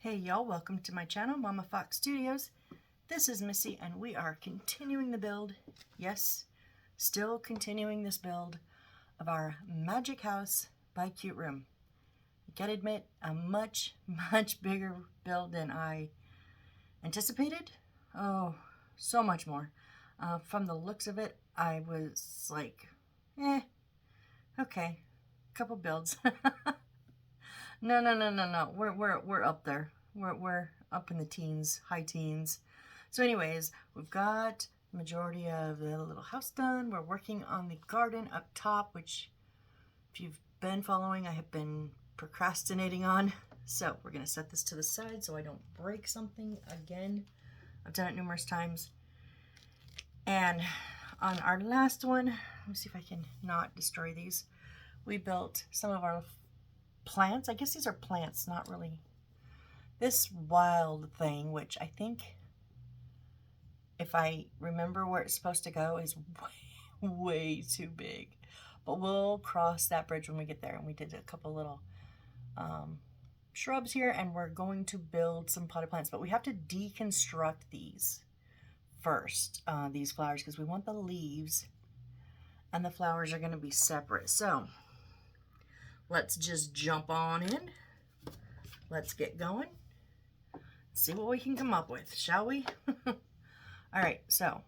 Hey y'all, welcome to my channel, Mama Fox Studios. This is Missy and we are continuing the build, yes, still continuing this build of our Magic House by Cute Room. I gotta admit, a much bigger build than I anticipated. Oh, so much more. From the looks of it, I was like, okay, couple builds. No. We're up there. We're up in the teens, high teens. So anyways, we've got the majority of the little house done. We're working on the garden up top, which if you've been following, I have been procrastinating on. So we're gonna set this to the side so I don't break something again. I've done it numerous times. And on our last one, let me see if I can not destroy these. We built some of our plants. I guess these are plants, not really. This wild thing, which I think, if I remember where it's supposed to go, is way too big. But we'll cross that bridge when we get there. And we did a couple little shrubs here, and we're going to build some potted plants. But we have to deconstruct these first, these flowers, because we want the leaves and the flowers are going to be separate. So let's just jump on in. Let's get going. See what we can come up with, shall we? All right, so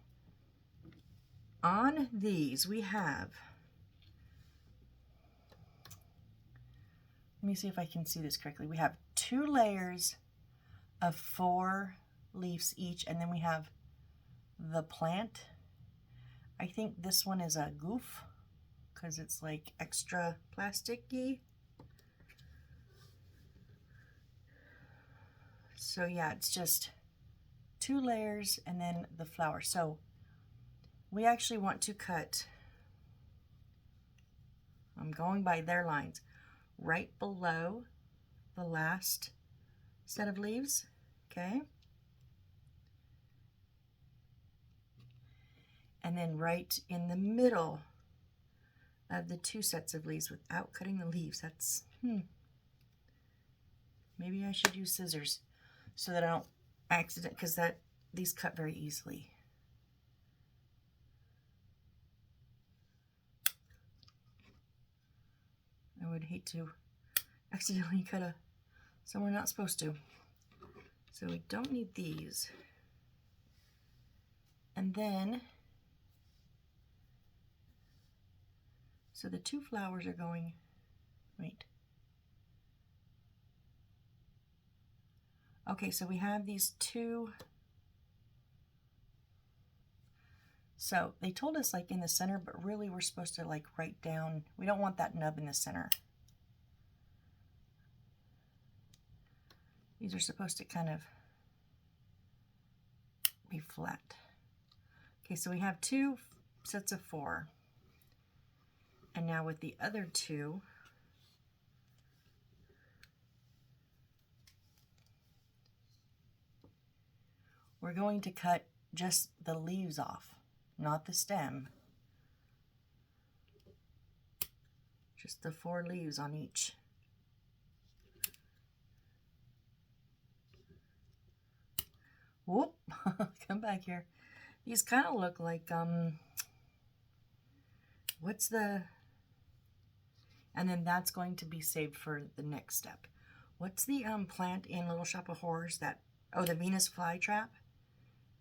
on these we have, let me see if I can see this correctly. We have 2 layers of 4 leaves each, and then we have the plant. I think this one is a goof because it's like extra plasticky. So yeah, it's just 2 layers and then the flower. So we actually want to cut, I'm going by their lines, right below the last set of leaves, okay? And then right in the middle of the 2 sets of leaves without cutting the leaves. That's, maybe I should use scissors so that I don't accident, because these cut very easily. I would hate to accidentally cut somewhere not supposed to. So we don't need these. And then, so the 2 flowers are going, wait. Okay, so we have these 2. So they told us like in the center, but really we're supposed to like right down. We don't want that nub in the center. These are supposed to kind of be flat. Okay, so we have 2 sets of 4. And now with the other 2, we're going to cut just the leaves off, not the stem. Just the 4 leaves on each. Whoop, come back here. These kind of look like, what's the, and then that's going to be saved for the next step. What's the plant in Little Shop of Horrors that, oh, the Venus flytrap?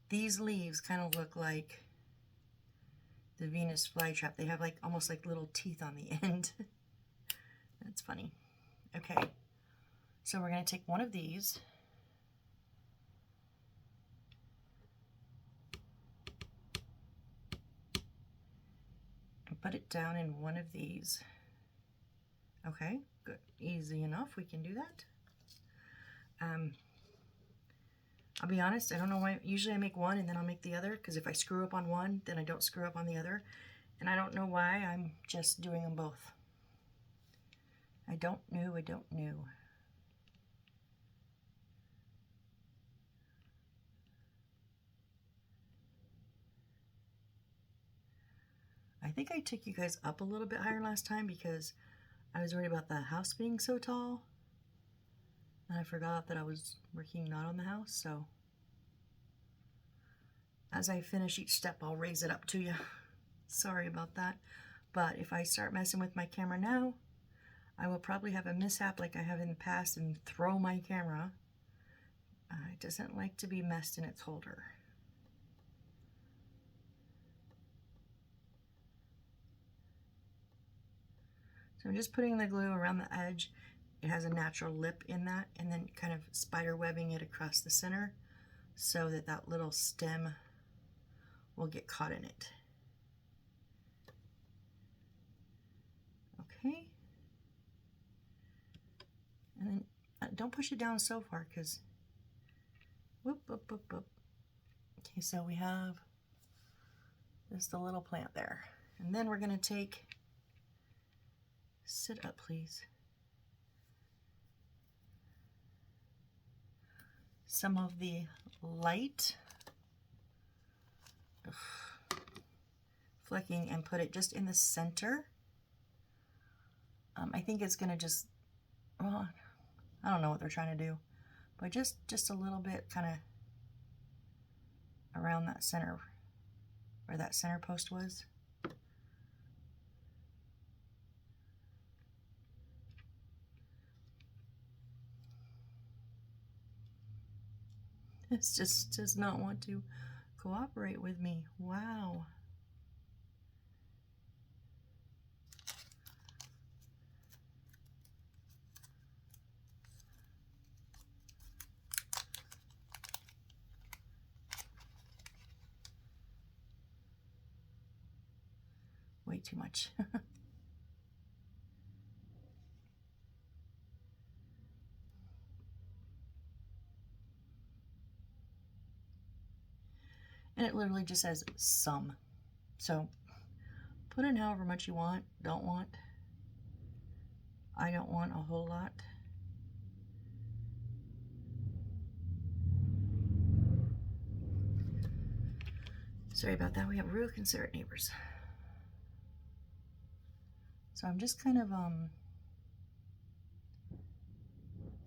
These leaves kind of look like the Venus flytrap. They have like almost like little teeth on the end. That's funny. Okay, so we're going to take one of these. And put it down in one of these. Okay, good. Easy enough. We can do that. I'll be honest, I don't know why. Usually I make one and then I'll make the other, because if I screw up on one, then I don't screw up on the other. And I don't know why. I'm just doing them both. I don't know. I think I took you guys up a little bit higher last time because I was worried about the house being so tall. And I forgot that I was working not on the house, so as I finish each step, I'll raise it up to you. Sorry about that. But if I start messing with my camera now, I will probably have a mishap like I have in the past and throw my camera. It doesn't like to be messed in its holder. So I'm just putting the glue around the edge. It has a natural lip in that, and then kind of spider webbing it across the center so that that little stem will get caught in it. Okay. And then don't push it down so far, because whoop, whoop, whoop, whoop. Okay, so we have just a little plant there. And then we're going to take, sit up please, some of the light flecking and put it just in the center. I think it's going to just, well, I don't know what they're trying to do, but just a little bit kind of around that center, where that center post was. This just does not want to cooperate with me. Wow. Way too much. And it literally just says some. So put in however much you want, don't want. I don't want a whole lot. Sorry about that, we have real considerate neighbors. So I'm just kind of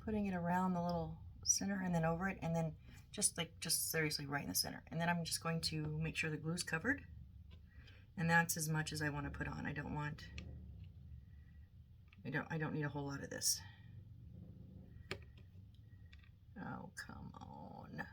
putting it around the little center and then over it, and then just seriously right in the center. And then I'm just going to make sure the glue's covered. And that's as much as I want to put on. I don't need a whole lot of this. Oh, come on.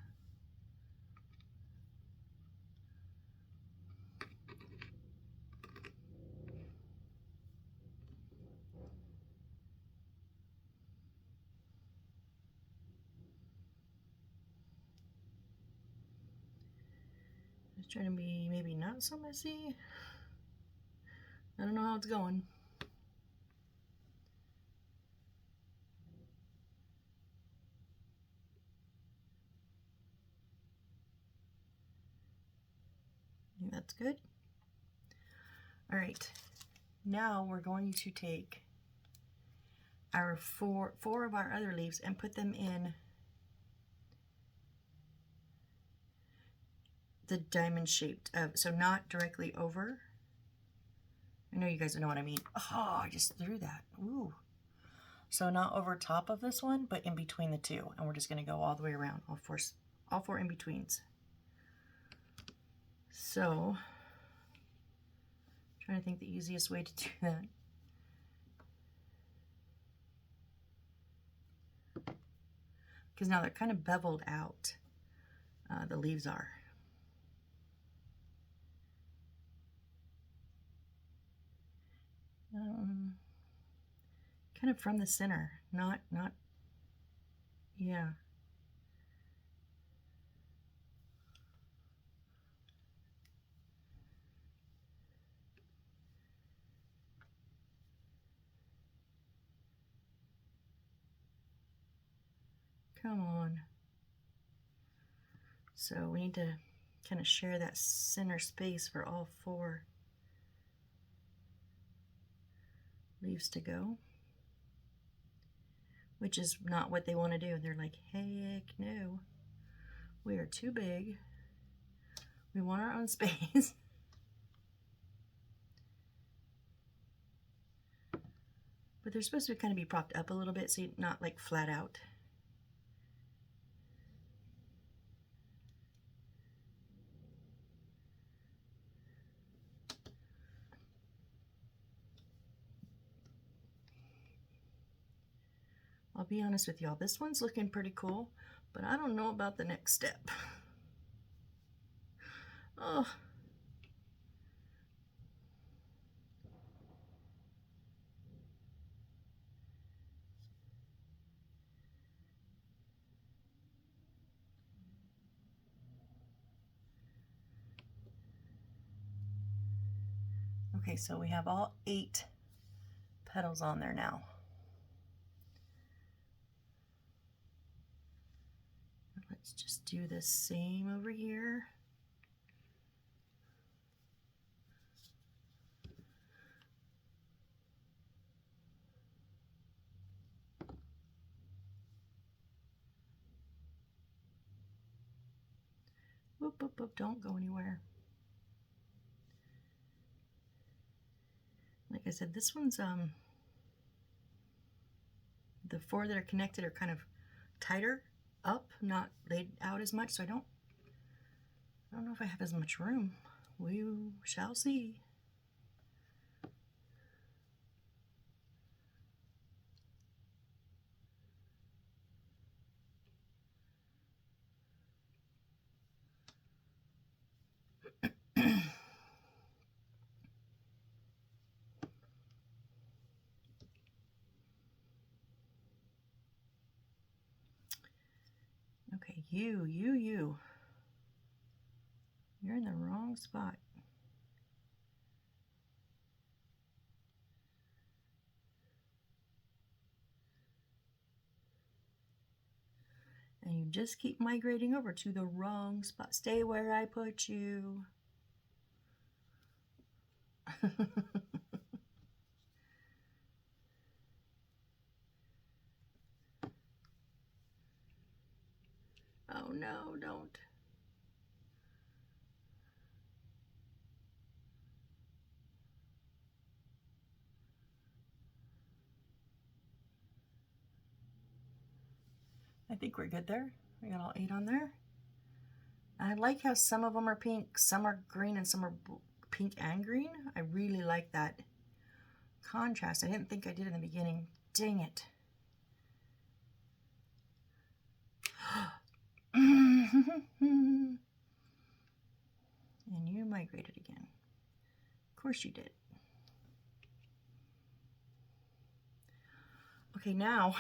Just trying to be maybe not so messy. I don't know how it's going. I think that's good. All right, now we're going to take our four of our other leaves and put them in the diamond shaped, so not directly over. I know you guys know what I mean. Oh, I just threw that. Ooh. So not over top of this one, but in between the two. And we're just going to go all the way around, all four in-betweens. So, trying to think the easiest way to do that. Because now they're kind of beveled out, the leaves are. Kind of from the center, not, yeah. Come on. So we need to kind of share that center space for all four leaves to go, which is not what they want to do. They're like, heck no, we are too big. We want our own space. But they're supposed to kind of be propped up a little bit, so you're not like flat out. I'll be honest with y'all, this one's looking pretty cool, but I don't know about the next step. Oh. Okay, so we have all 8 petals on there now. Let's just do the same over here. Whoop, whoop, whoop, don't go anywhere. Like I said, this one's, the 4 that are connected are kind of tighter up, not laid out as much, so I don't know if I have as much room. We shall see. Okay, you. You're in the wrong spot. And you just keep migrating over to the wrong spot. Stay where I put you. Oh no, don't. I think we're good there. We got all 8 on there. I like how some of them are pink, some are green, and some are pink and green. I really like that contrast. I didn't think I did in the beginning. Dang it. And you migrated again. Of course you did. Okay, now,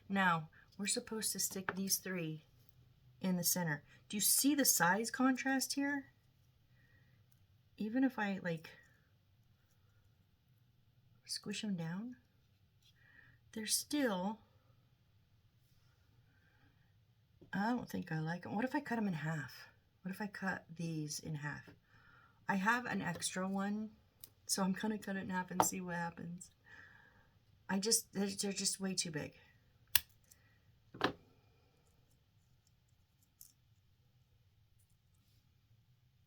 now we're supposed to stick these 3 in the center. Do you see the size contrast here? Even if I like squish them down, they're still, I don't think I like them. What if I cut them in half? What if I cut these in half? I have an extra one, so I'm gonna cut it in half and see what happens. They're just way too big.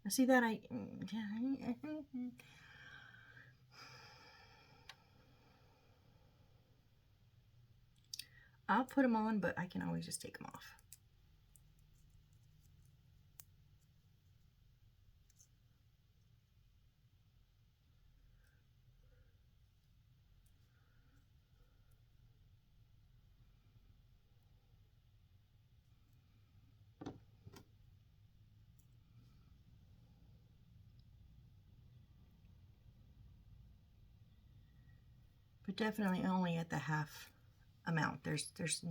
See that I'll put them on, but I can always just take them off. But definitely only at the half amount. There's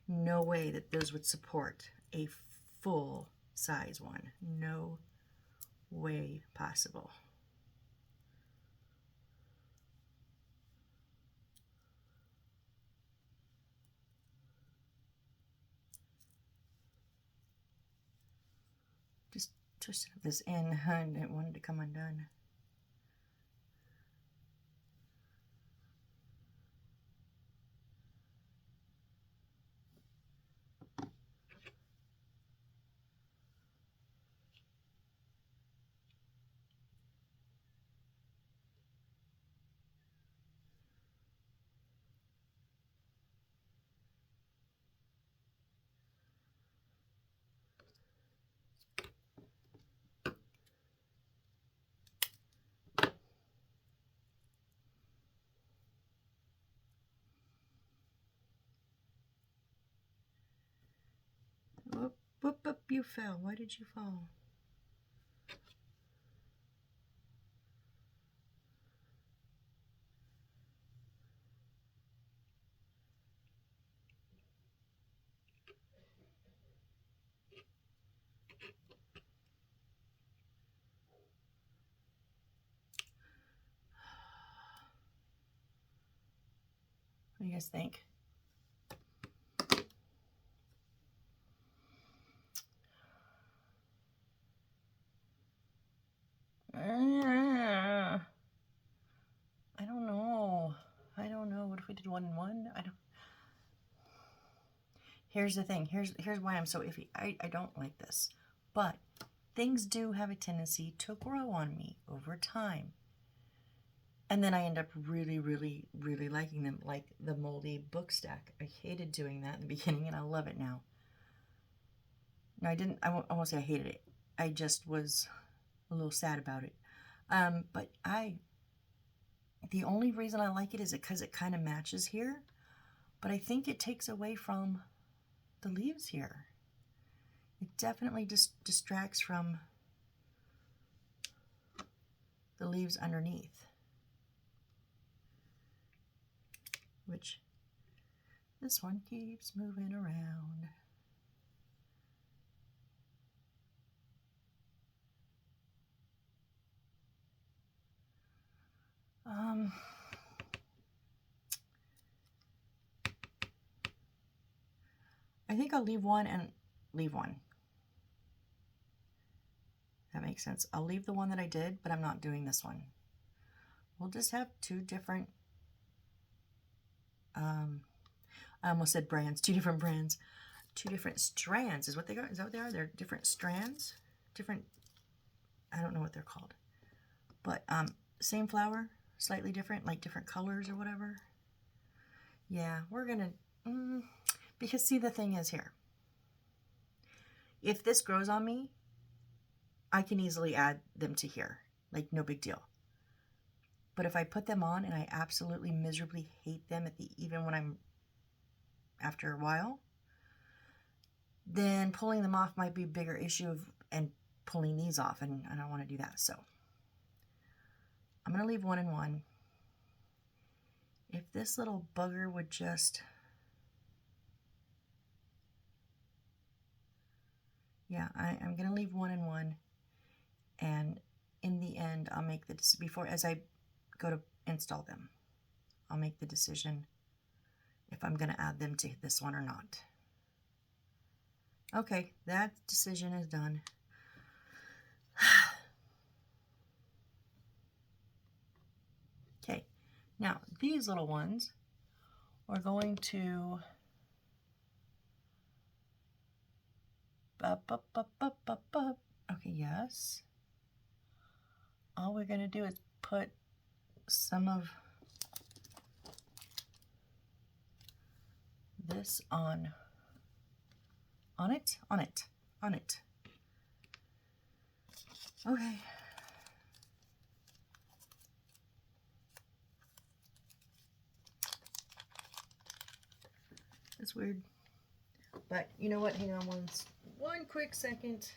no way that those would support a full size one. No way possible. Just twisted this in and it wanted to come undone. You fell. Why did you fall? What do you guys think? I don't know. I don't know. What if we did 1 and 1? I don't. Here's the thing. Here's why I'm so iffy. I don't like this. But things do have a tendency to grow on me over time. And then I end up really, really, really liking them, like the moldy book stack. I hated doing that in the beginning, and I love it now. No, I won't say I hated it. I just was a little sad about it. But the only reason I like it is because it kind of matches here. But I think it takes away from the leaves here. It definitely distracts from the leaves underneath. Which this one keeps moving around. I think I'll leave one and leave one. That makes sense. I'll leave the one that I did, but I'm not doing this one. We'll just have 2 different, I almost said brands, 2 different brands. 2 different strands is what they are. Is that what they are? They're different strands? Different, I don't know what they're called. But same flower, slightly different, like different colors or whatever. Yeah, we're going to, because see, the thing is here. If this grows on me, I can easily add them to here. Like, no big deal. But if I put them on and I absolutely miserably hate them even when I'm after a while, then pulling them off might be a bigger issue and pulling these off, and I don't want to do that. So I'm going to leave 1 and 1. If this little bugger would just, yeah, I'm going to leave 1 and 1, and in the end, I'll make the decision as I go to install them. I'll make the decision if I'm going to add them to this one or not. Okay, that decision is done. Okay, now these little ones are going to okay, yes. All we're going to do is put some of this on it. Okay. That's weird. But you know what? Hang on one quick second.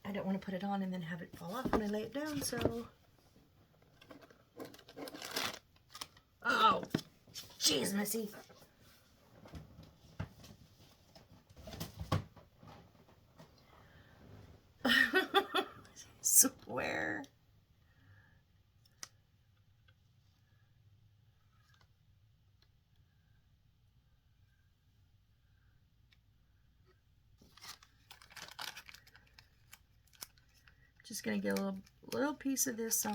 I don't want to put it on and then have it fall off when I lay it down, so. Oh, jeez, Missy. I swear. Just gonna get a little piece of this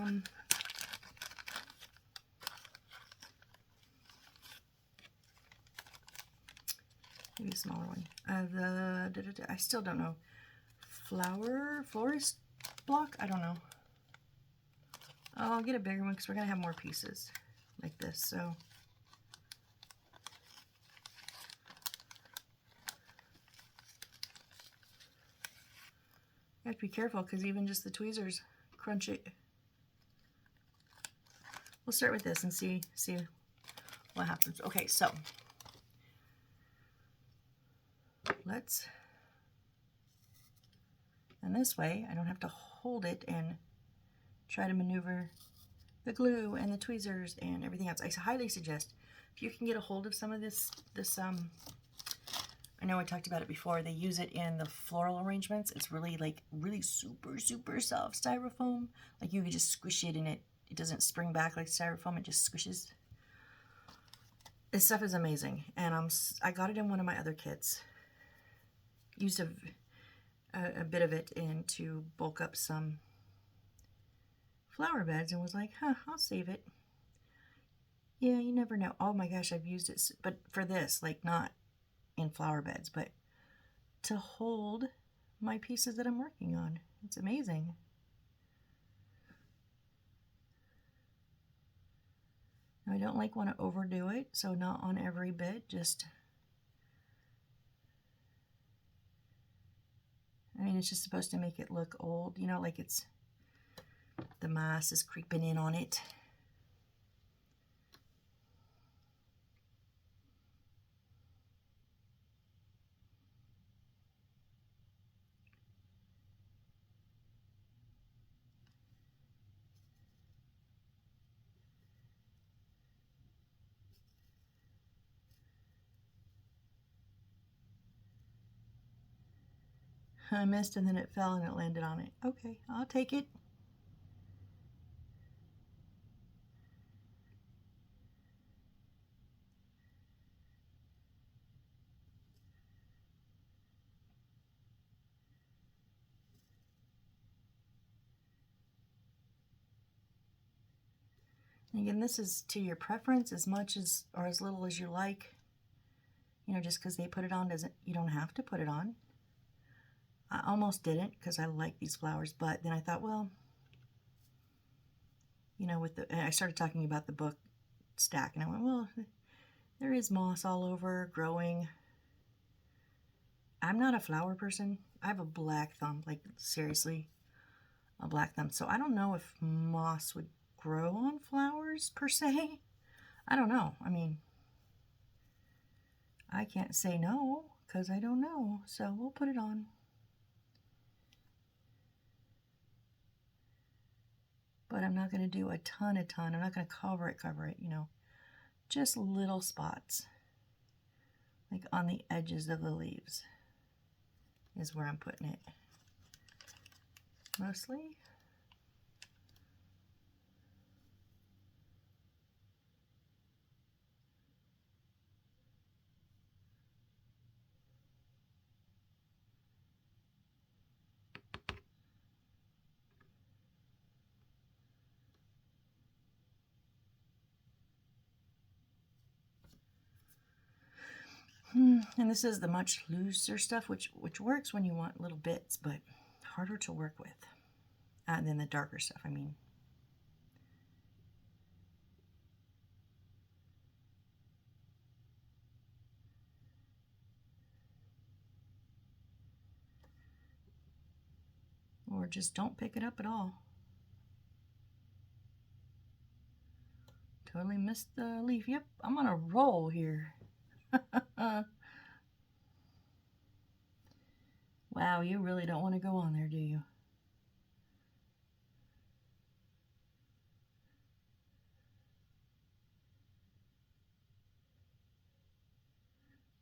maybe a smaller one. I still don't know. Florist block? I don't know. I'll get a bigger one because we're gonna have more pieces like this. So have to be careful because even just the tweezers crunch it. We'll start with this and see what happens. Okay, so let's, and this way I don't have to hold it and try to maneuver the glue and the tweezers and everything else. I highly suggest if you can get a hold of some of this I know I talked about it before, they use it in the floral arrangements. It's really like really super soft styrofoam. Like you could just squish it and it doesn't spring back like styrofoam, it just squishes. This stuff is amazing, and I got it in one of my other kits. Used a bit of it in to bulk up some flower beds and was like, huh, I'll save it. Yeah, you never know. Oh my gosh, I've used it, but for this, like not in flower beds, but to hold my pieces that I'm working on. It's amazing. I don't want to overdo it, so not on every bit, just, I mean, it's just supposed to make it look old, you know, like it's, the moss is creeping in on it. I missed and then it fell and it landed on it. Okay, I'll take it. Again, this is to your preference as much as or as little as you like. You know, just because they put it on doesn't, you don't have to put it on. I almost didn't because I like these flowers, but then I thought, well, you know, I started talking about the book stack, and I went, well, there is moss all over growing. I'm not a flower person. I have a black thumb, like seriously, a black thumb. So I don't know if moss would grow on flowers per se. I don't know. I mean, I can't say no because I don't know. So we'll put it on. But I'm not going to do a ton. I'm not going to cover it, you know. Just little spots. Like on the edges of the leaves is where I'm putting it. Mostly. And this is the much looser stuff, which works when you want little bits, but harder to work with than the darker stuff, I mean. Or just don't pick it up at all. Totally missed the leaf. Yep, I'm on a roll here. Wow, you really don't want to go on there, do you?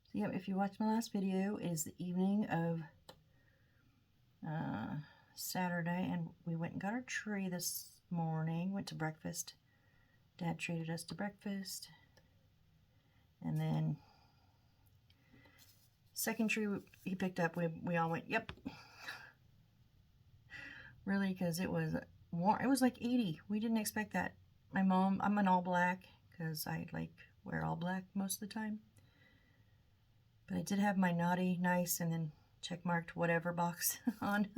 So, yeah, if you watched my last video, it is the evening of Saturday, and we went and got our tree this morning. Went to breakfast. Dad treated us to breakfast. And then second tree he picked up, we all went, yep. Really, because it was warm. It was like 80. We didn't expect that. My mom, I'm an all black because I like wear all black most of the time. But I did have my naughty, nice, and then check marked whatever box on.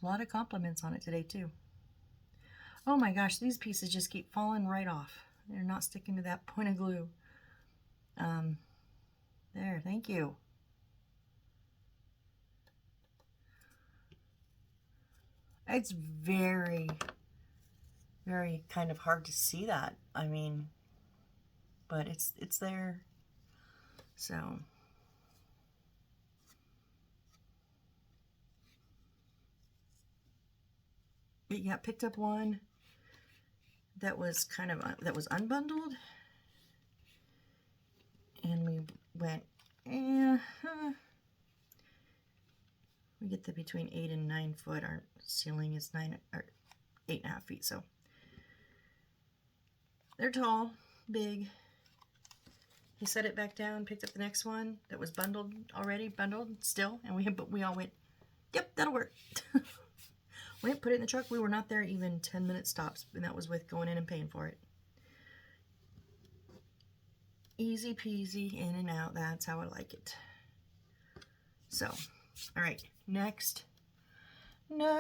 A lot of compliments on it today too. Oh my gosh, these pieces just keep falling right off. They're not sticking to that point of glue. There, thank you. It's very, very kind of hard to see that. I mean, but it's there. So yeah, picked up one that was kind of that was unbundled, and we went, we get the between 8 and 9 foot. Our ceiling is 9 or 8.5 feet, so they're tall, big. He set it back down, picked up the next one that was bundled already, bundled still, and we all went, yep, that'll work. Went, put it in the truck. We were not there even 10-minute stops, and that was with going in and paying for it. Easy peasy, in and out. That's how I like it. So, all right, next. We need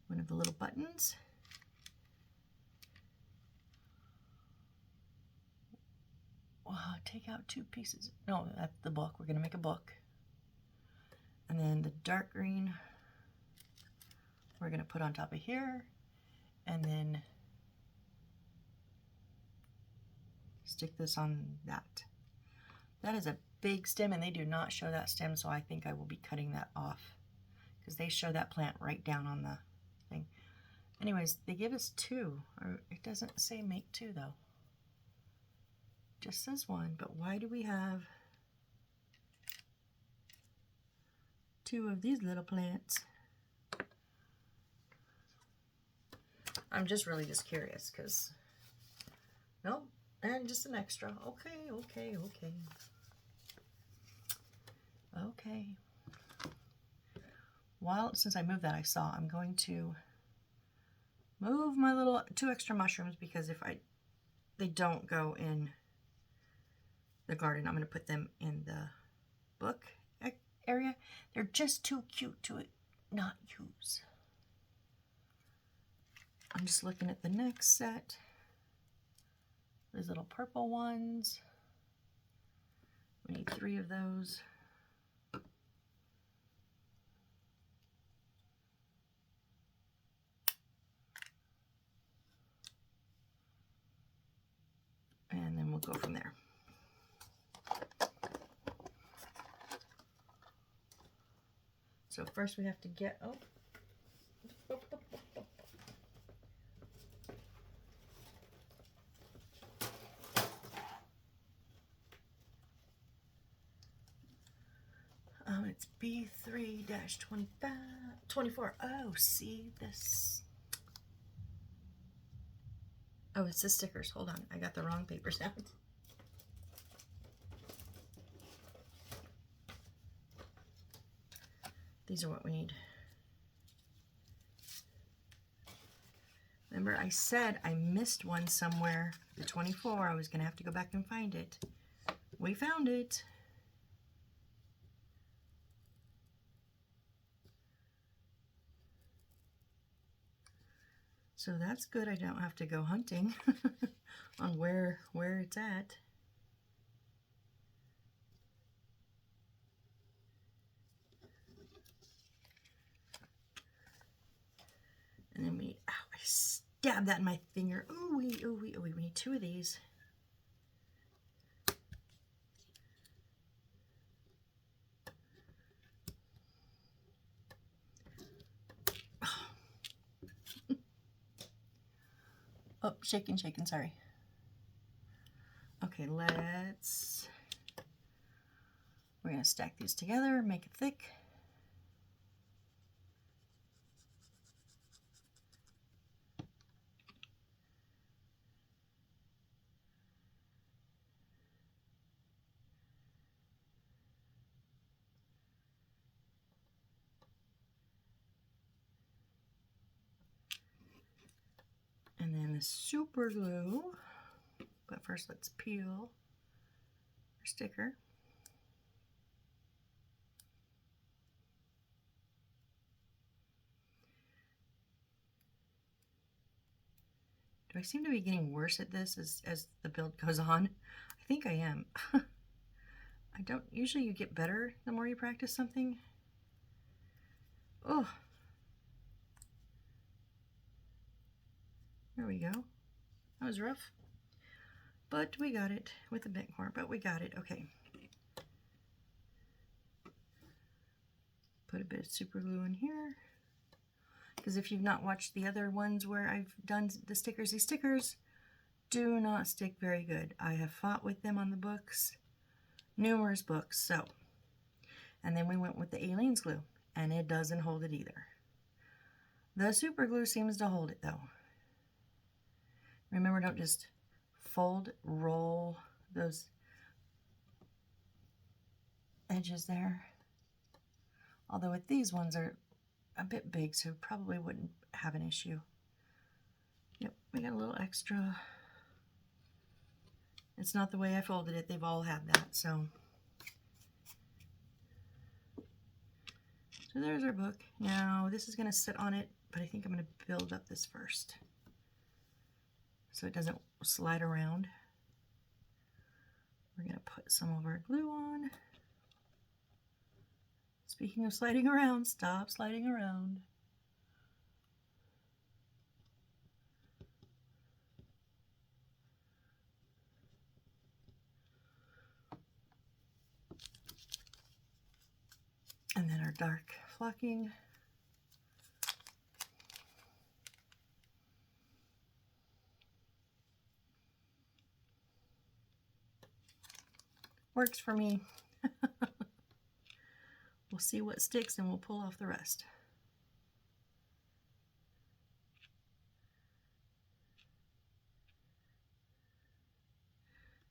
one of the little buttons. Take out 2 pieces. No, that's the book. We're going to make a book. And then the dark green we're going to put on top of here. And then stick this on that. That is a big stem, and they do not show that stem, so I think I will be cutting that off because they show that plant right down on the thing. Anyways, they give us 2. Or it doesn't say make 2 though. Just says 1, but why do we have 2 of these little plants? I'm just really just curious because, nope, and just an extra. Okay. Well, since I moved that, I saw I'm going to move my little 2 extra mushrooms because if they don't go in the garden, I'm going to put them in the book area. They're just too cute to not use. I'm just looking at the next set. These little purple ones. We need 3 of those. And then we'll go from there. So first we have to get, it's B3-24. Oh, see this. Oh, it's the stickers. Hold on, I got the wrong papers out. These are what we need. Remember, I said I missed one somewhere. The 24, I was going to have to go back and find it. We found it. So that's good. I don't have to go hunting on where it's at. And then I stabbed that in my finger. Ooh, we need 2 of these. Oh, shaking, sorry. Okay, we're gonna stack these together, make it thick. And then the super glue, but first let's peel our sticker. I seem to be getting worse at this as the build goes on? I think I am. I don't, usually you get better the more you practice something. Oh. There we go. That was rough. But we got it with the bent cord, but we got it. Okay. Put a bit of super glue in here. Because if you've not watched the other ones where I've done the stickers, these stickers do not stick very good. I have fought with them on the books, numerous books, so. And then we went with the Aleene's glue, and it doesn't hold it either. The super glue seems to hold it though. Remember, don't just fold, roll those edges there. Although with these ones are a bit big, so probably wouldn't have an issue. Yep, we got a little extra. It's not the way I folded it. They've all had that, so. So there's our book. Now this is going to sit on it, but I think I'm going to build up this first so it doesn't slide around. We're going to put some of our glue on. Speaking of sliding around, stop sliding around. And then our dark flocking. Works for me. We'll see what sticks and we'll pull off the rest.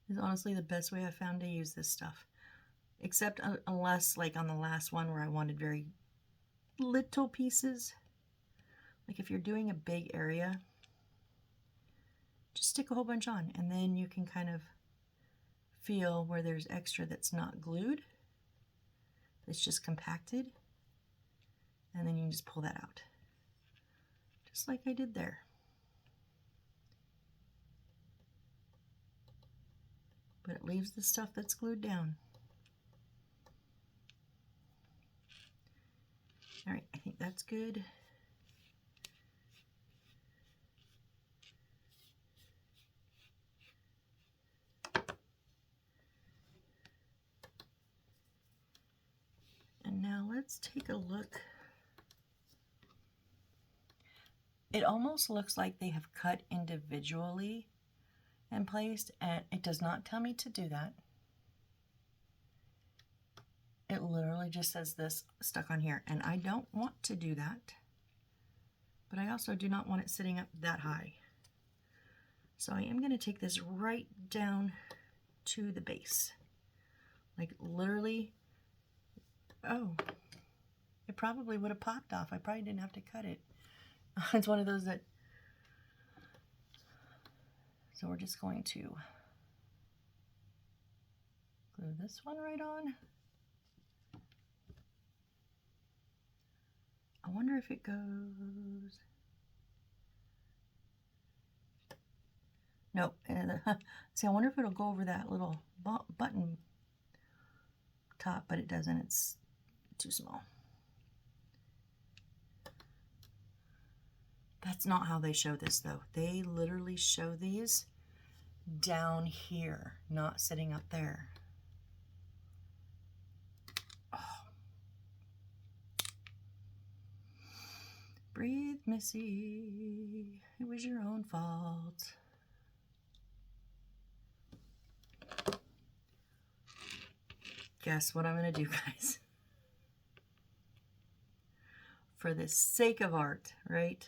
It's honestly the best way I've found to use this stuff. Except unless, like on the last one where I wanted very little pieces. Like if you're doing a big area, just stick a whole bunch on and then you can kind of feel where there's extra that's not glued. It's just compacted. And then you can just pull that out. Just like I did there. But it leaves the stuff that's glued down. All right, I think that's good. And now let's take a look. It almost looks like they have cut individually and placed, and it does not tell me to do that. It literally just says this stuck on here, and I don't want to do that, but I also do not want it sitting up that high. So I am going to take this right down to the base, like literally. Oh, it probably would have popped off. I probably didn't have to cut it. It's one of those that, so we're just going to glue this one right on. I wonder if it goes. Nope. See, I wonder if it'll go over that little button top, but it doesn't. It's too small. That's not how they show this, though. They literally show these down here, not sitting up there. Oh. Breathe, Missy. It was your own fault. Guess what I'm going to do, guys? For the sake of art, right?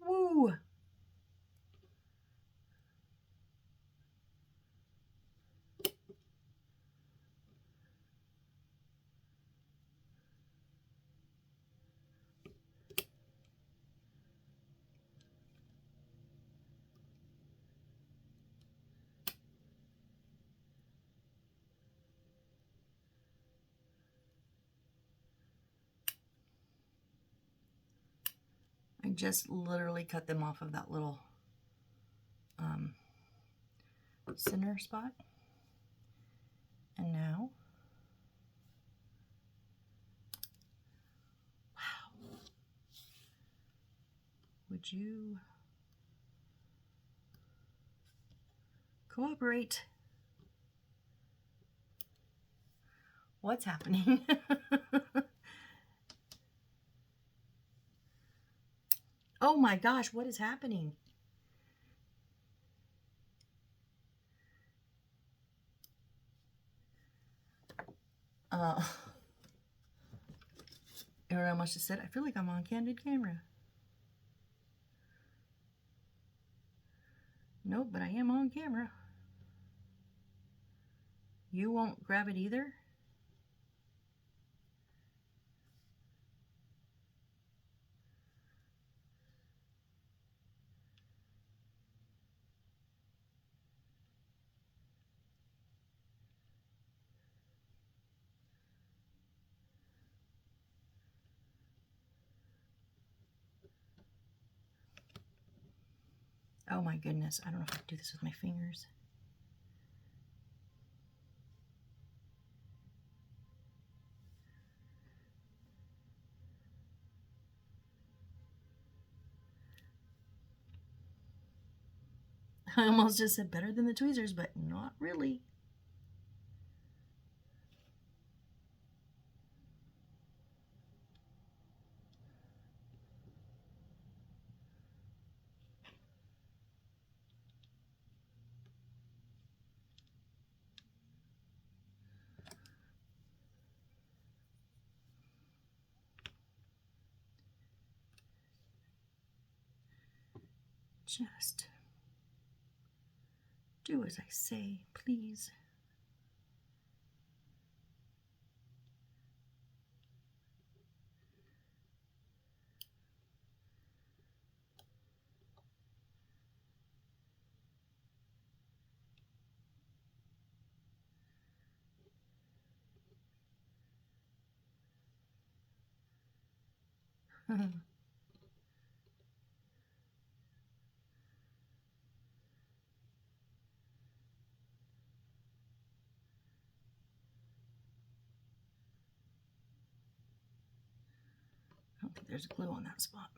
Woo! I just literally cut them off of that little center spot. And now, wow, would you cooperate? What's happening? Oh my gosh, what is happening? Everyone must have said, I feel like I'm on candid camera. Nope, but I am on camera. You won't grab it either? Oh my goodness, I don't know if I can do this with my fingers. I almost just said better than the tweezers, but not really. Just do as I say, please. I don't think there's glue on that spot.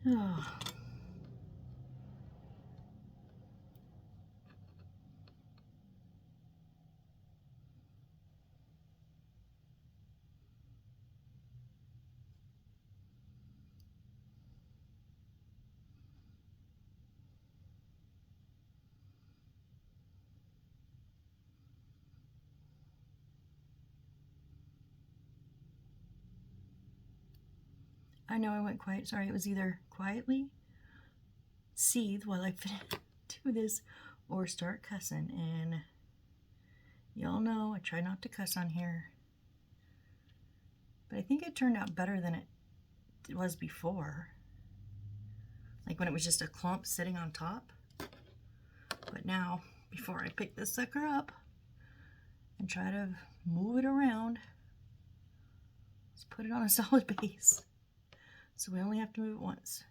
Oh. I know I went quiet. Sorry, it was either quietly seethe while I do this or start cussing. And y'all know I try not to cuss on here. But I think it turned out better than it was before. Like when it was just a clump sitting on top. But now, before I pick this sucker up and try to move it around, let's put it on a solid base. So we only have to move it once.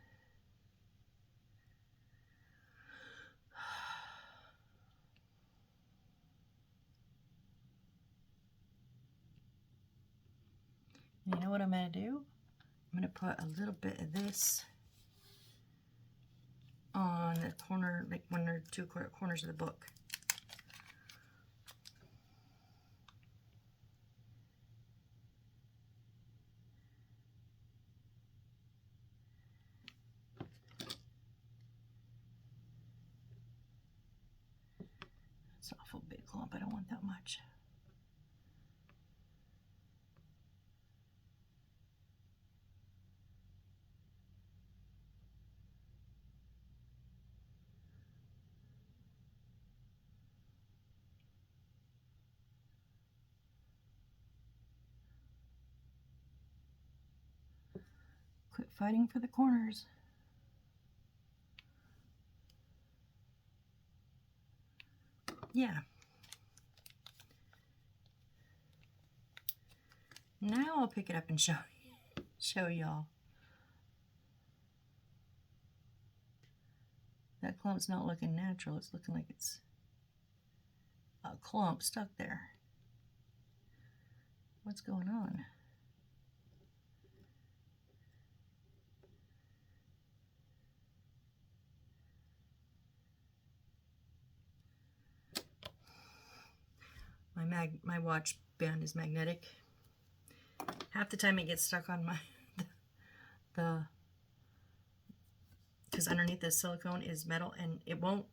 And you know what I'm going to do? I'm going to put a little bit of this on the corner, like one or two corners of the book. It's an awful big clump. I don't want that much. Quit fighting for the corners. yeah. Now I'll pick it up and show y'all. That clump's not looking natural. It's looking like it's a clump stuck there. What's going on? My watch band is magnetic. Half the time it gets stuck on my because underneath the silicone is metal, and it won't.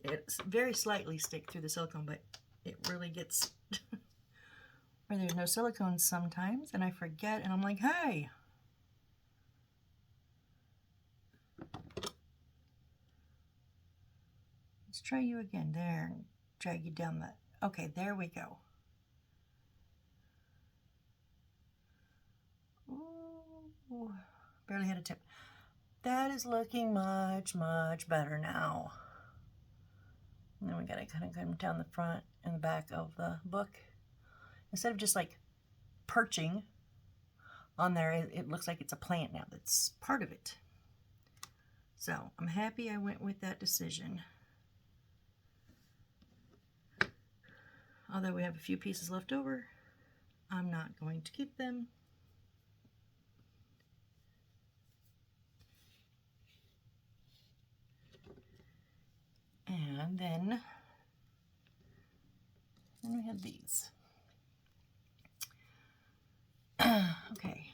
It's very slightly stick through the silicone, but it really gets where there's no silicone sometimes, and I forget, and I'm like, hey. Let's try you again. There, and drag you down that. Okay, there we go. Ooh, barely hit a tip. That is looking much, much better now. And then we gotta kind of come down the front and the back of the book. Instead of just like perching on there, it looks like it's a plant now that's part of it. So I'm happy I went with that decision. Although we have a few pieces left over, I'm not going to keep them. And then we have these. Okay.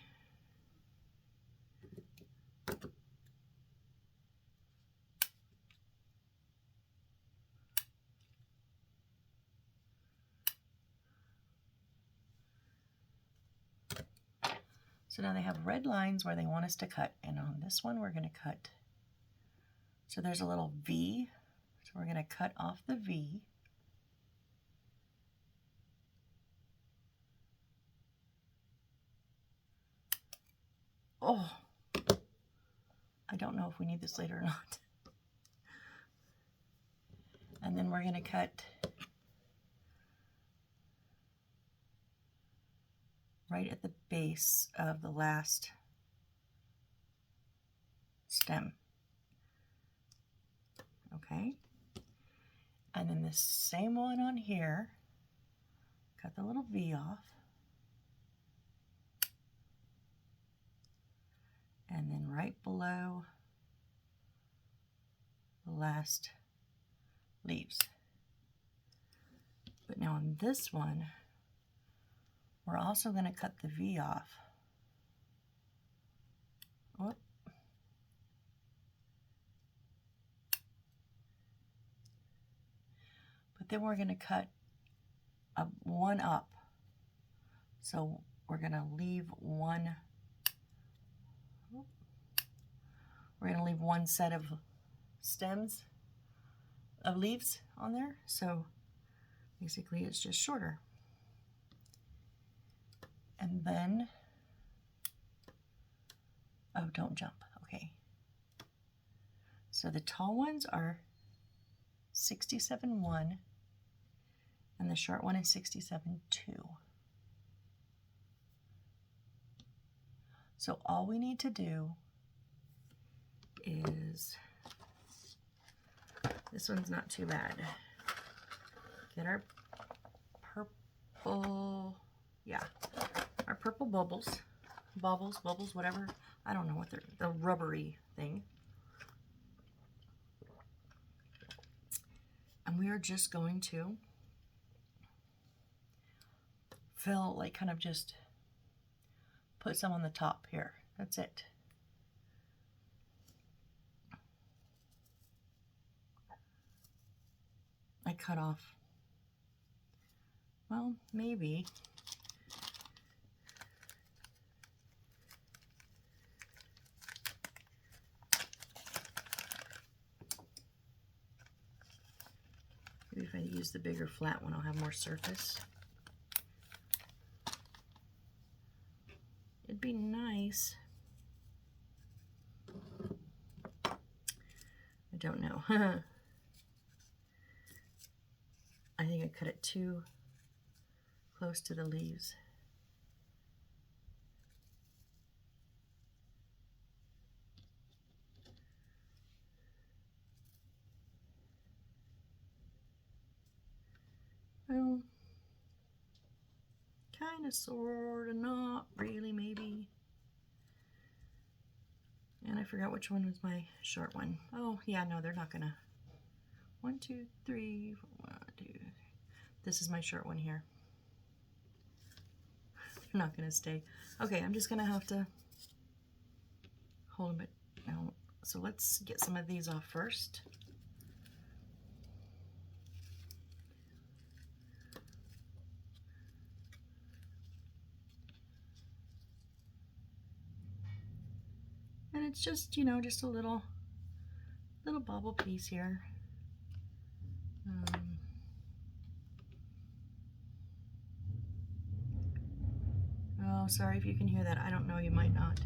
So now they have red lines where they want us to cut, and on this one we're going to cut. So there's a little V, so we're going to cut off the V. Oh, I don't know if we need this later or not. And then we're going to cut right at the base of the last stem. Okay. And then the same one on here, cut the little V off. And then right below the last leaves. But now on this one, we're also going to cut the V off. Whoop. But then we're going to cut one up. So we're going to leave one. We're going to leave one set of stems of leaves on there. So basically it's just shorter. And then, oh, don't jump. Okay. So the tall ones are 67.1 and the short one is 67.2. So all we need to do is, this one's not too bad. Get our purple, yeah, our purple bubbles, whatever. I don't know what they're, the rubbery thing. And we are just going to fill, like kind of just put some on the top here. That's it. I cut off, well, maybe. Maybe if I use the bigger flat one, I'll have more surface. It'd be nice. I don't know. I think I cut it too close to the leaves. Well, kind of, sort of, not really, maybe. And I forgot which one was my short one. Oh, yeah, no, they're not gonna. 1, 2, 3, 4, 1, 2, 3. This is my short one here. They're not gonna stay. Okay, I'm just gonna have to hold them now. So let's get some of these off first. And it's just, you know, just a little bubble piece here. Oh, sorry if you can hear that. I don't know, you might not.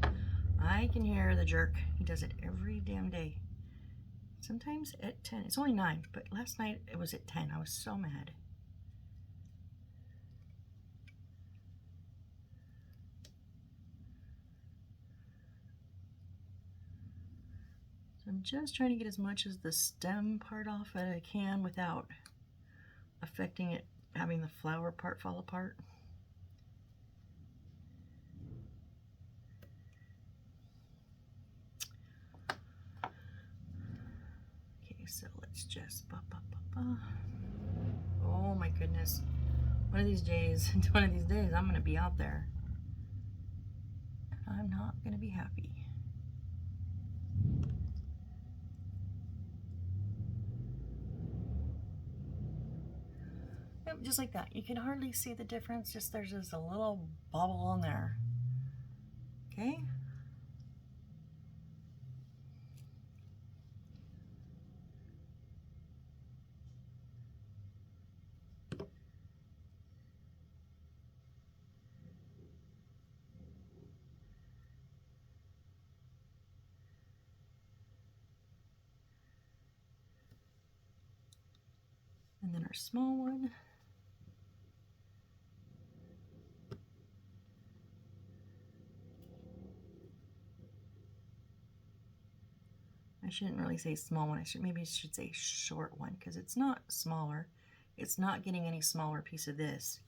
I can hear the jerk. He does it every damn day. Sometimes at 10. It's only 9, but last night it was at 10. I was so mad. So I'm just trying to get as much as the stem part off as I can without affecting it, having the flower part fall apart. Okay, so let's just oh my goodness. One of these days, I'm gonna be out there. I'm not gonna be happy. Yep, just like that. You can hardly see the difference, just there's just a little bubble on there. Okay? And then our small one. I shouldn't really say small one. Maybe I should say short one, because it's not smaller. It's not getting any smaller piece of this.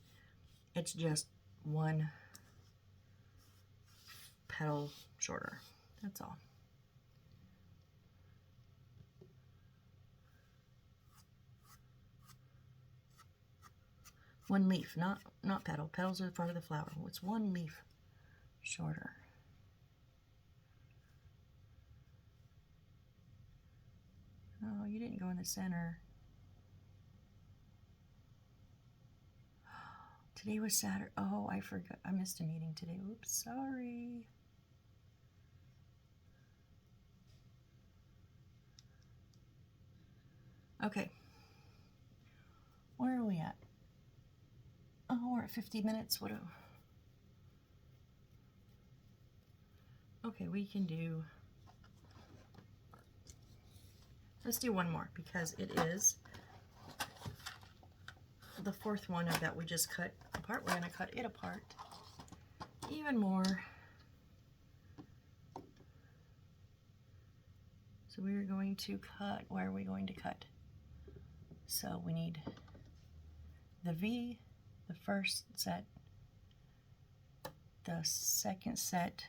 It's just one petal shorter. That's all. One leaf, not petal. Petals are part of the flower. It's one leaf shorter. Oh, you didn't go in the center. Today was Saturday. Oh, I forgot. I missed a meeting today. Oops, sorry. Okay. Where are we at? Oh, we're at 50 minutes. What do... Okay, we can do... Let's do one more, because it is the fourth one that we just cut apart. We're going to cut it apart even more. So we're going to cut, where are we going to cut? So we need the V, the first set, the second set,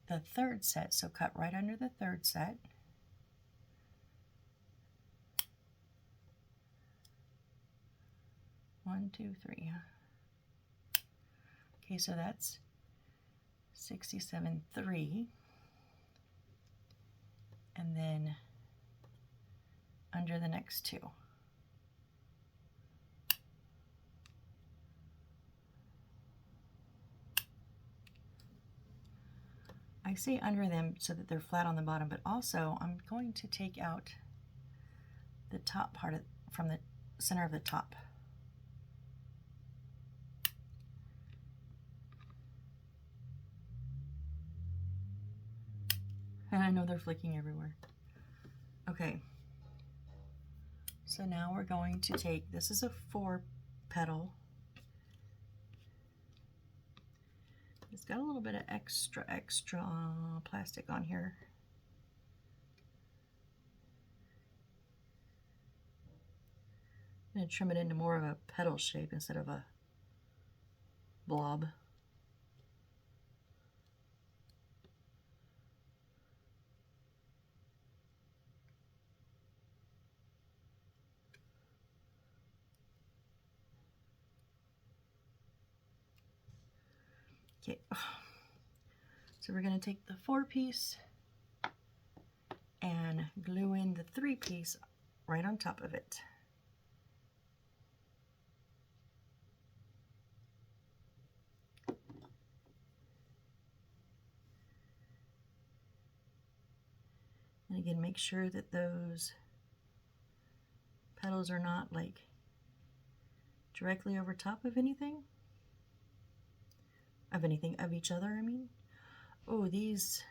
the third set. So cut right under the third set. One, two, three. Okay, so that's 67.3. And then under the next two. I say under them so that they're flat on the bottom, but also I'm going to take out the top part from the center of the top. And I know they're flicking everywhere. Okay. So now we're going to take, this is a 4 petal. It's got a little bit of extra plastic on here. I'm going to trim it into more of a petal shape instead of a blob. Okay, so we're going to take the 4-piece and glue in the 3-piece right on top of it. And again, make sure that those petals are not like directly over top of anything. Of each other, I mean. Oh, these.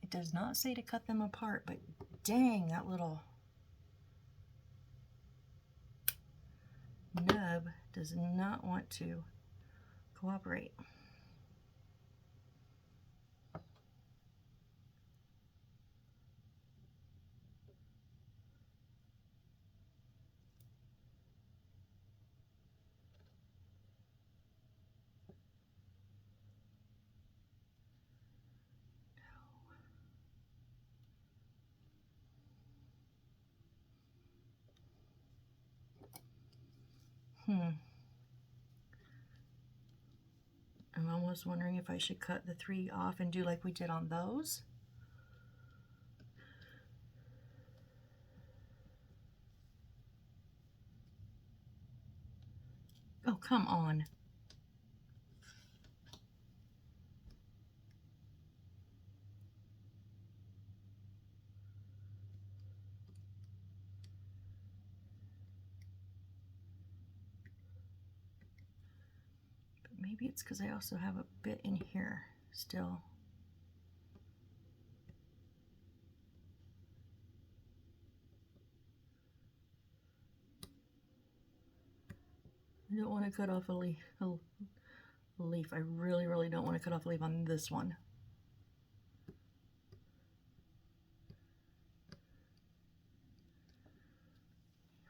It does not say to cut them apart, but dang, that little nub does not want to cooperate. I'm almost wondering if I should cut the 3 off and do like we did on those. Oh, come on. But maybe it's because I also have a bit in here still. I don't want to cut off a leaf. I really, really don't want to cut off a leaf on this one.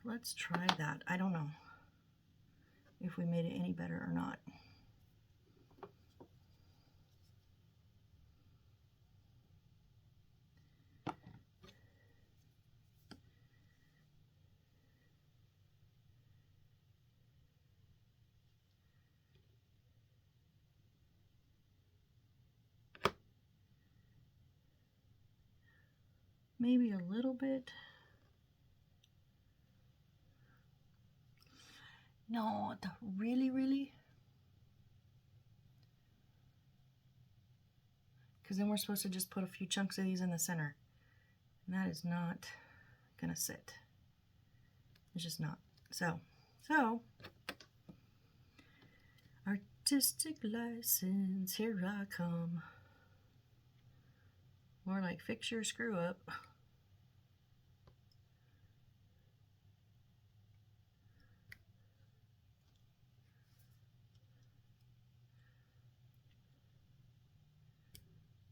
Let's try that. I don't know if we made it any better or not. Maybe a little bit. No, really? Because then we're supposed to just put a few chunks of these in the center. And that is not gonna sit. It's just not. So, artistic license, here I come. More like fix your screw up.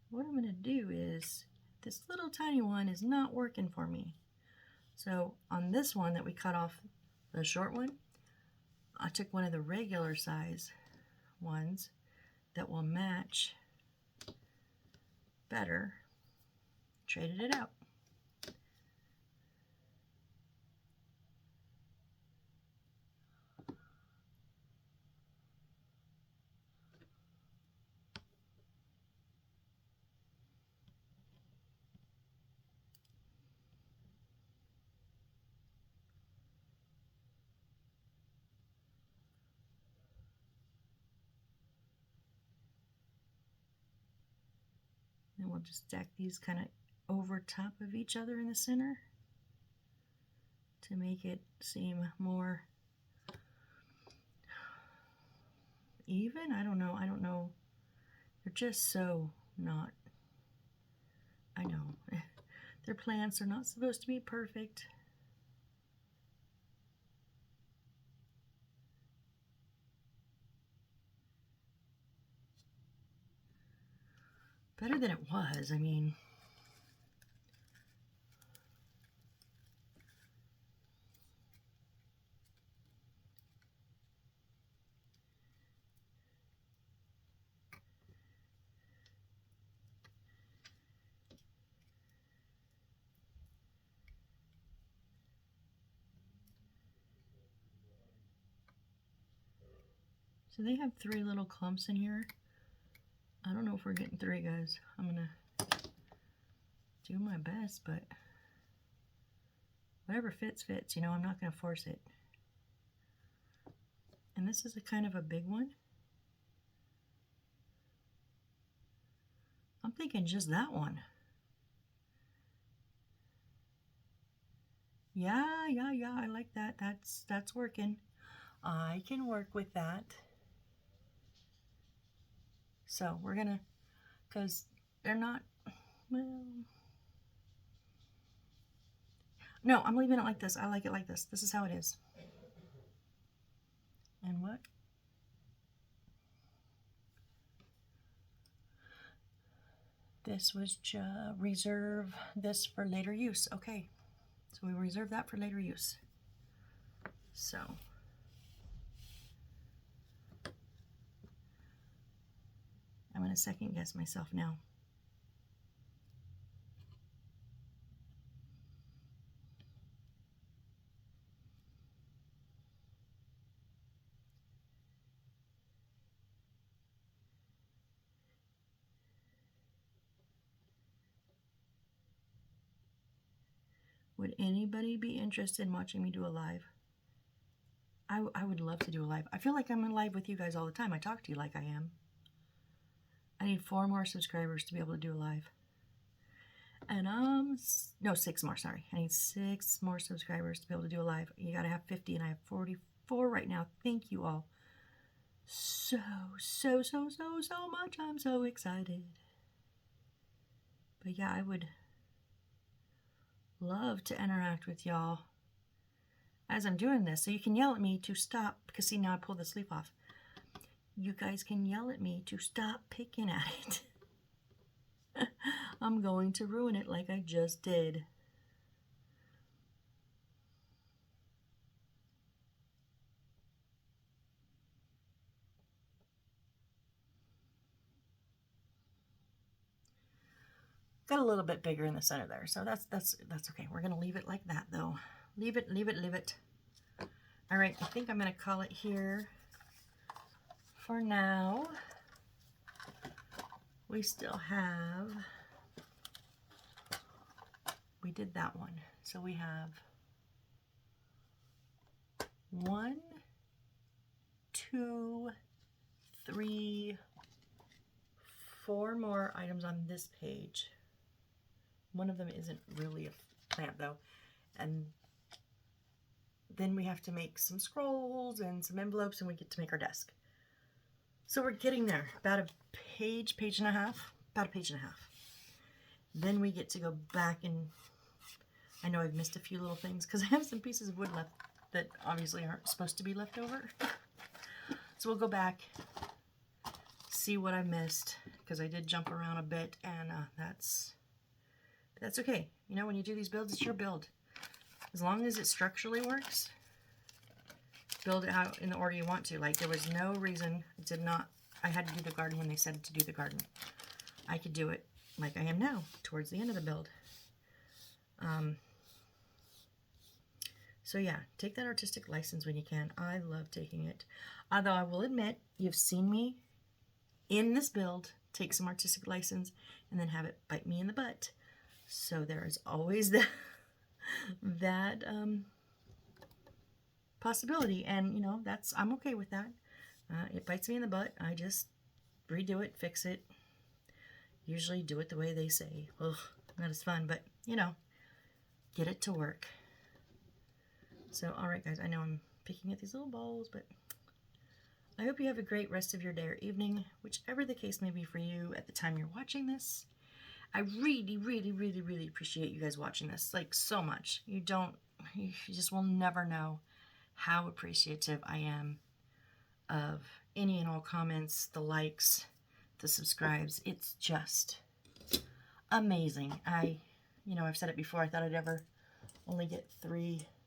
What I'm going to do is, this little tiny one is not working for me. So on this one that we cut off, the short one, I took one of the regular size ones that will match better, traded it out. And we'll just stack these kind of over top of each other in the center to make it seem more even. I don't know. They're just so not I know. Their plants are not supposed to be perfect. Better than it was, I mean. So they have 3 little clumps in here. I don't know if we're getting 3, guys. I'm gonna do my best, but whatever fits, fits. You know, I'm not gonna force it. And this is a kind of a big one. I'm thinking just that one. Yeah, I like that. That's working. I can work with that. So we're gonna, because they're not, well, no, I'm leaving it like this. I like it like this. This is how it is. And what? This was reserve this for later use. Okay, so we reserve that for later use. So I'm going to second guess myself now. Would anybody be interested in watching me do a live? I would love to do a live. I feel like I'm in live with you guys all the time. I talk to you like I am. I need 4 more subscribers to be able to do a live. And no, 6 more, sorry. I need 6 more subscribers to be able to do a live. You gotta have 50 and I have 44 right now. Thank you all so much. I'm so excited. But yeah, I would love to interact with y'all as I'm doing this. So you can yell at me to stop, because see, now I pulled the sleeve off. You guys can yell at me to stop picking at it. I'm going to ruin it like I just did. Got a little bit bigger in the center there, so that's okay. We're gonna leave it like that though. Leave it. All right, I think I'm gonna call it here for now. We still have, we did that one. So we have 1, 2, 3, 4 more items on this page. One of them isn't really a plant though. And then we have to make some scrolls and some envelopes, and we get to make our desk. So we're getting there. About a page and a half. About a page and a half. Then we get to go back, and I know I've missed a few little things because I have some pieces of wood left that obviously aren't supposed to be left over. So we'll go back, see what I missed, because I did jump around a bit, and that's okay. You know, when you do these builds, it's your build. As long as it structurally works, build it out in the order you want to. Like, there was no reason I had to do the garden when they said to do the garden. I could do it like I am now, towards the end of the build. So yeah, take that artistic license when you can. I love taking it. Although I will admit, you've seen me in this build take some artistic license and then have it bite me in the butt. So there is always that possibility, and you know, I'm okay with that. It bites me in the butt. I just redo it, fix it. Usually do it the way they say. Ugh, not as fun, but you know, get it to work. So, all right, guys, I know I'm picking at these little balls, but I hope you have a great rest of your day or evening, whichever the case may be for you at the time you're watching this. I really, really, really, really appreciate you guys watching this, like, so much. You just will never know how appreciative I am of any and all comments, the likes, the subscribes. It's just amazing. I've said it before, I thought I'd ever only get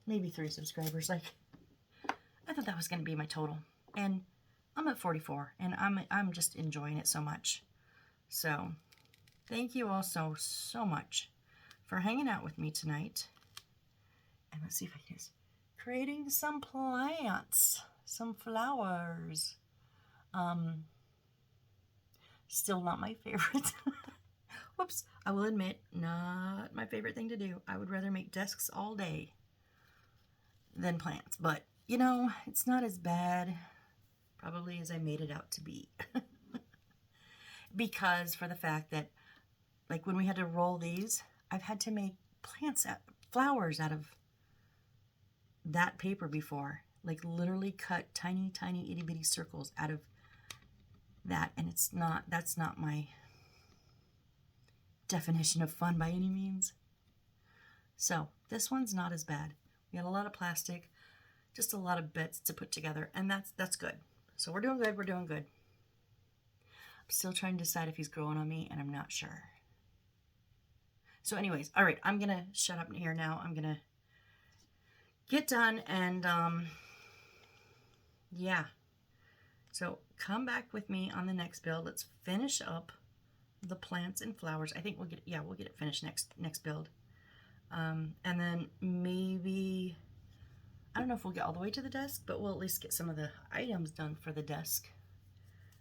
maybe three subscribers. Like, I thought that was going to be my total. And I'm at 44, and I'm just enjoying it so much. So, thank you all so, so much for hanging out with me tonight. And let's see if I can just creating some plants, some flowers. Still not my favorite. Whoops, I will admit, not my favorite thing to do. I would rather make desks all day than plants. But, it's not as bad probably as I made it out to be. Because for the fact that, like, when we had to roll these, I've had to make flowers out of that paper before. Like, literally cut tiny, tiny, itty bitty circles out of that. And that's not my definition of fun by any means. So this one's not as bad. We had a lot of plastic, just a lot of bits to put together, and that's good. So we're doing good. We're doing good. I'm still trying to decide if he's growing on me, and I'm not sure. So anyways, all right, I'm gonna shut up here now. I'm gonna get done, and yeah. So come back with me on the next build. Let's finish up the plants and flowers. I think we'll get it finished next build. And then maybe, I don't know if we'll get all the way to the desk, but we'll at least get some of the items done for the desk.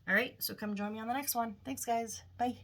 All right, so come join me on the next one. Thanks, guys. Bye.